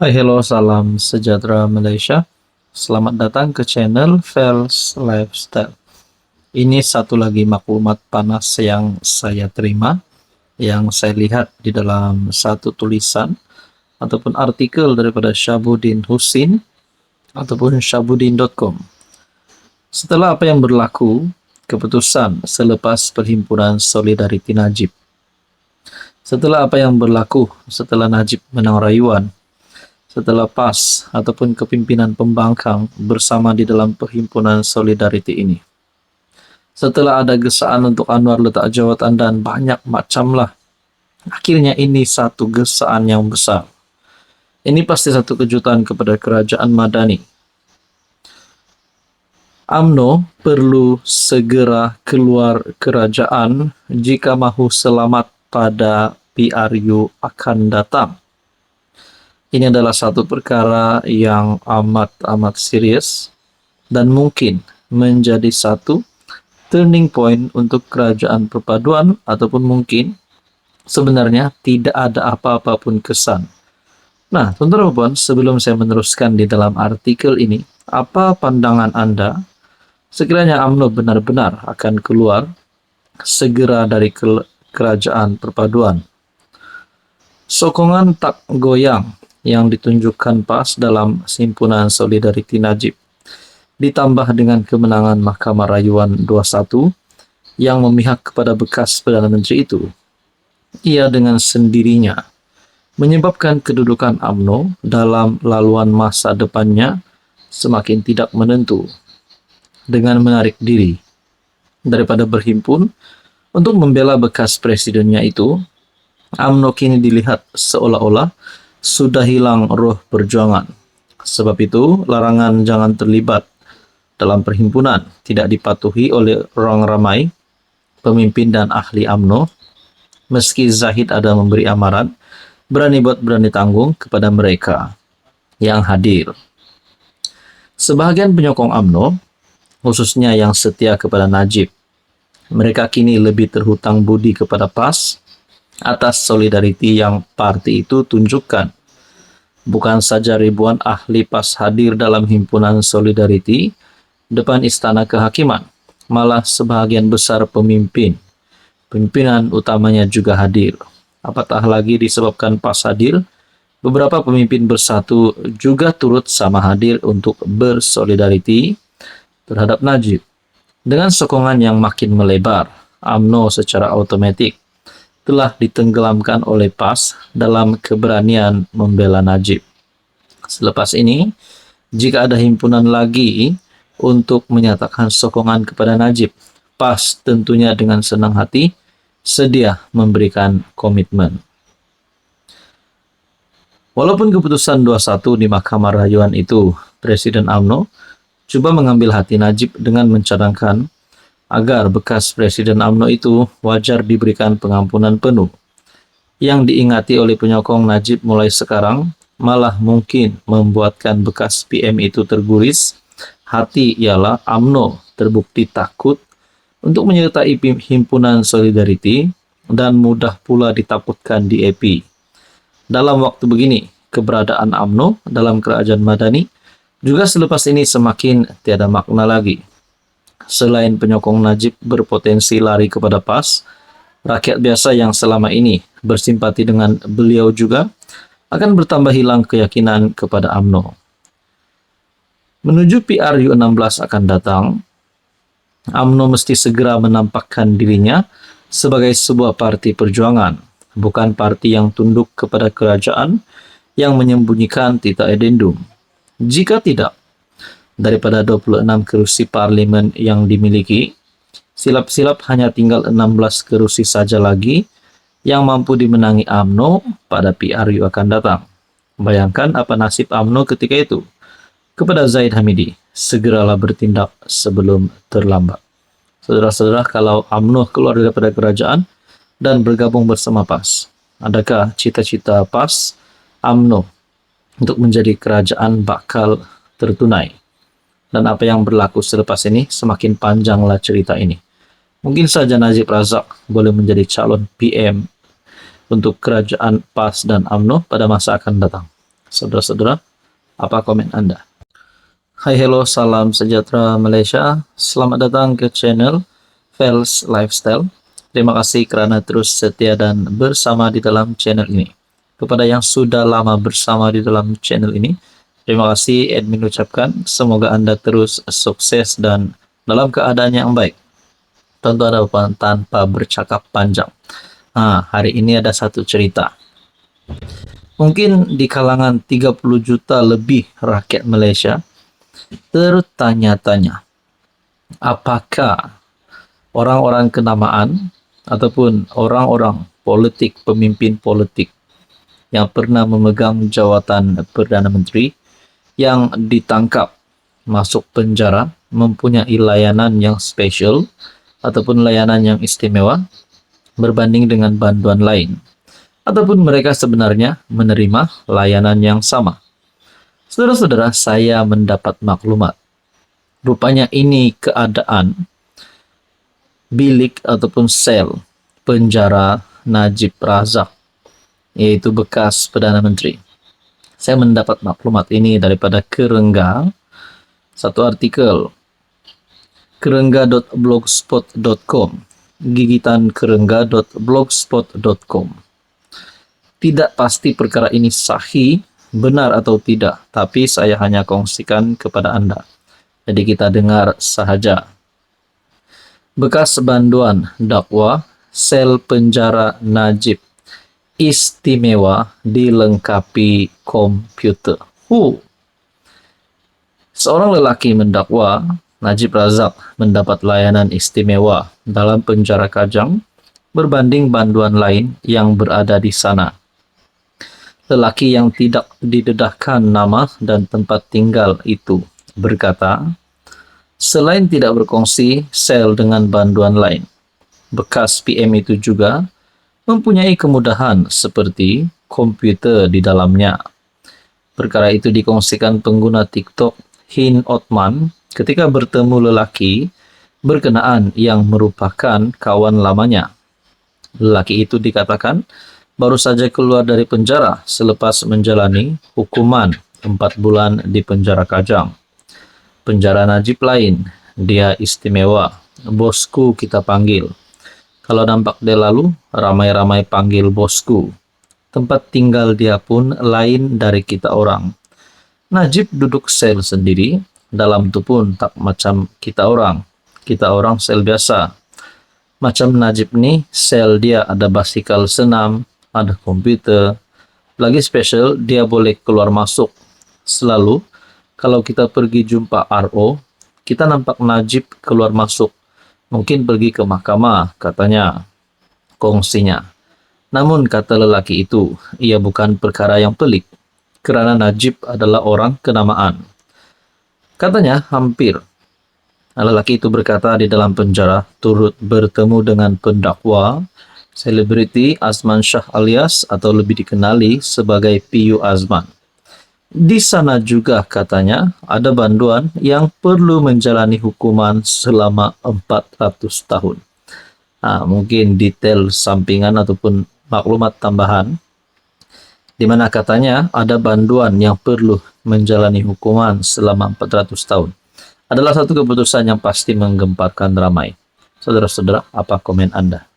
Hai, hello, salam sejahtera Malaysia. Selamat datang ke channel Fels Lifestyle. Ini satu lagi maklumat panas yang saya terima, yang saya lihat di dalam satu tulisan ataupun artikel daripada Syabuddin Husin ataupun syabuddin.com. Setelah apa yang berlaku, keputusan selepas Perhimpunan Solidariti Najib. Setelah apa yang berlaku setelah Najib menang rayuan, setelah PAS ataupun kepimpinan pembangkang bersama di dalam Perhimpunan Solidariti ini. Setelah ada gesaan untuk Anwar letak jawatan dan banyak macam lah. Akhirnya ini satu gesaan yang besar. Ini pasti satu kejutan kepada kerajaan Madani. UMNO perlu segera keluar kerajaan jika mahu selamat pada PRU akan datang. Ini adalah satu perkara yang amat serius dan mungkin menjadi satu turning point untuk kerajaan perpaduan, ataupun mungkin sebenarnya tidak ada apa-apa pun kesan. Nah, tuan-tuan dan puan, sebelum saya meneruskan di dalam artikel ini, apa pandangan Anda sekiranya UMNO benar-benar akan keluar segera dari kerajaan perpaduan? Sokongan tak goyang yang ditunjukkan PAS dalam Himpunan Solidariti Najib, ditambah dengan kemenangan Mahkamah Rayuan 21 yang memihak kepada bekas Perdana Menteri itu, ia dengan sendirinya menyebabkan kedudukan UMNO dalam laluan masa depannya semakin tidak menentu. Dengan menarik diri daripada berhimpun untuk membela bekas presidennya itu, UMNO kini dilihat seolah-olah sudah hilang roh perjuangan. Sebab itu, larangan jangan terlibat dalam perhimpunan tidak dipatuhi oleh orang ramai, pemimpin dan ahli UMNO, meski Zahid ada memberi amaran, berani buat berani tanggung kepada mereka yang hadir. Sebahagian penyokong UMNO, khususnya yang setia kepada Najib, mereka kini lebih terhutang budi kepada PAS atas solidariti yang parti itu tunjukkan. Bukan saja ribuan ahli PAS hadir dalam himpunan solidariti depan Istana Kehakiman, malah sebahagian besar pimpinan utamanya juga hadir. Apatah lagi disebabkan PAS hadir, beberapa pemimpin bersatu juga turut sama hadir untuk bersolidariti terhadap Najib. Dengan sokongan yang makin melebar, UMNO secara otomatik telah ditenggelamkan oleh PAS dalam keberanian membela Najib. Selepas ini, jika ada himpunan lagi untuk menyatakan sokongan kepada Najib, PAS tentunya dengan senang hati sedia memberikan komitmen. Walaupun keputusan 21 di Mahkamah Rayuan itu, Presiden UMNO coba mengambil hati Najib dengan mencadangkan agar bekas Presiden UMNO itu wajar diberikan pengampunan penuh. Yang diingati oleh penyokong Najib mulai sekarang malah mungkin membuatkan bekas PM itu terguris hati, ialah UMNO terbukti takut untuk menyertai himpunan solidariti dan mudah pula ditakutkan di EP. Dalam waktu begini, keberadaan UMNO dalam kerajaan Madani juga selepas ini semakin tiada makna lagi. Selain penyokong Najib berpotensi lari kepada PAS, rakyat biasa yang selama ini bersimpati dengan beliau juga akan bertambah hilang keyakinan kepada UMNO. Menuju PRU 16 akan datang, UMNO mesti segera menampakkan dirinya sebagai sebuah parti perjuangan, bukan parti yang tunduk kepada kerajaan yang menyembunyikan tita addendum. Jika tidak, daripada 26 kerusi parlimen yang dimiliki, silap-silap hanya tinggal 16 kerusi saja lagi yang mampu dimenangi UMNO pada PRU akan datang. Bayangkan apa nasib UMNO ketika itu. Kepada Zahid Hamidi, segeralah bertindak sebelum terlambat. Saudara-saudara, kalau UMNO keluar daripada kerajaan dan bergabung bersama PAS, adakah cita-cita PAS UMNO untuk menjadi kerajaan bakal tertunai? Dan apa yang berlaku selepas ini, semakin panjanglah cerita ini. Mungkin saja Najib Razak boleh menjadi calon PM untuk kerajaan PAS dan UMNO pada masa akan datang. Saudara-saudara, apa komen Anda? Hai, hello, salam sejahtera Malaysia. Selamat datang ke channel Fels Lifestyle. Terima kasih kerana terus setia dan bersama di dalam channel ini. Kepada yang sudah lama bersama di dalam channel ini, terima kasih admin ucapkan. Semoga Anda terus sukses dan dalam keadaan yang baik. Tentu ada tanpa bercakap panjang. Hari ini ada satu cerita. Mungkin di kalangan 30 juta lebih rakyat Malaysia tertanya-tanya, apakah orang-orang kenamaan ataupun orang-orang politik, pemimpin politik yang pernah memegang jawatan Perdana Menteri yang ditangkap masuk penjara mempunyai layanan yang spesial ataupun layanan yang istimewa berbanding dengan banduan lain, ataupun mereka sebenarnya menerima layanan yang sama. Saudara-saudara, saya mendapat maklumat. Rupanya ini keadaan bilik ataupun sel penjara Najib Razak, yaitu bekas Perdana Menteri. Saya mendapat maklumat ini daripada Kerengga, satu artikel, kerengga.blogspot.com, gigitan kerengga.blogspot.com. Tidak pasti perkara ini sahih, benar atau tidak, tapi saya hanya kongsikan kepada Anda. Jadi kita dengar sahaja. Bekas banduan dakwa sel penjara Najib istimewa dilengkapi komputer. Seorang lelaki mendakwa Najib Razak mendapat layanan istimewa dalam penjara Kajang berbanding banduan lain yang berada di sana. Lelaki yang tidak didedahkan nama dan tempat tinggal itu berkata, selain tidak berkongsi sel dengan banduan lain, bekas PM itu juga mempunyai kemudahan seperti komputer di dalamnya. Perkara itu dikongsikan pengguna TikTok Hin Otman ketika bertemu lelaki berkenaan yang merupakan kawan lamanya. Lelaki itu dikatakan baru saja keluar dari penjara selepas menjalani hukuman 4 bulan di penjara Kajang. Penjara Najib lain, dia istimewa, bosku kita panggil. Kalau nampak dia lalu, ramai-ramai panggil bosku. Tempat tinggal dia pun lain dari kita orang. Najib duduk sel sendiri, dalam tu pun tak macam kita orang. Kita orang sel biasa. Macam Najib ni, sel dia ada basikal senam, ada komputer. Lagi special, dia boleh keluar masuk. Selalu, kalau kita pergi jumpa RO, kita nampak Najib keluar masuk. Mungkin pergi ke mahkamah, katanya. Kongsinya. Namun, kata lelaki itu, ia bukan perkara yang pelik. Kerana Najib adalah orang kenamaan. Katanya, hampir. Lelaki itu berkata di dalam penjara turut bertemu dengan pendakwa, selebriti Azman Shah alias atau lebih dikenali sebagai PU Azman. Di sana juga katanya ada banduan yang perlu menjalani hukuman selama 400 tahun. Mungkin detail sampingan ataupun maklumat tambahan di mana katanya ada banduan yang perlu menjalani hukuman selama 400 tahun. Adalah satu keputusan yang pasti menggemparkan ramai. Saudara-saudara, apa komen Anda?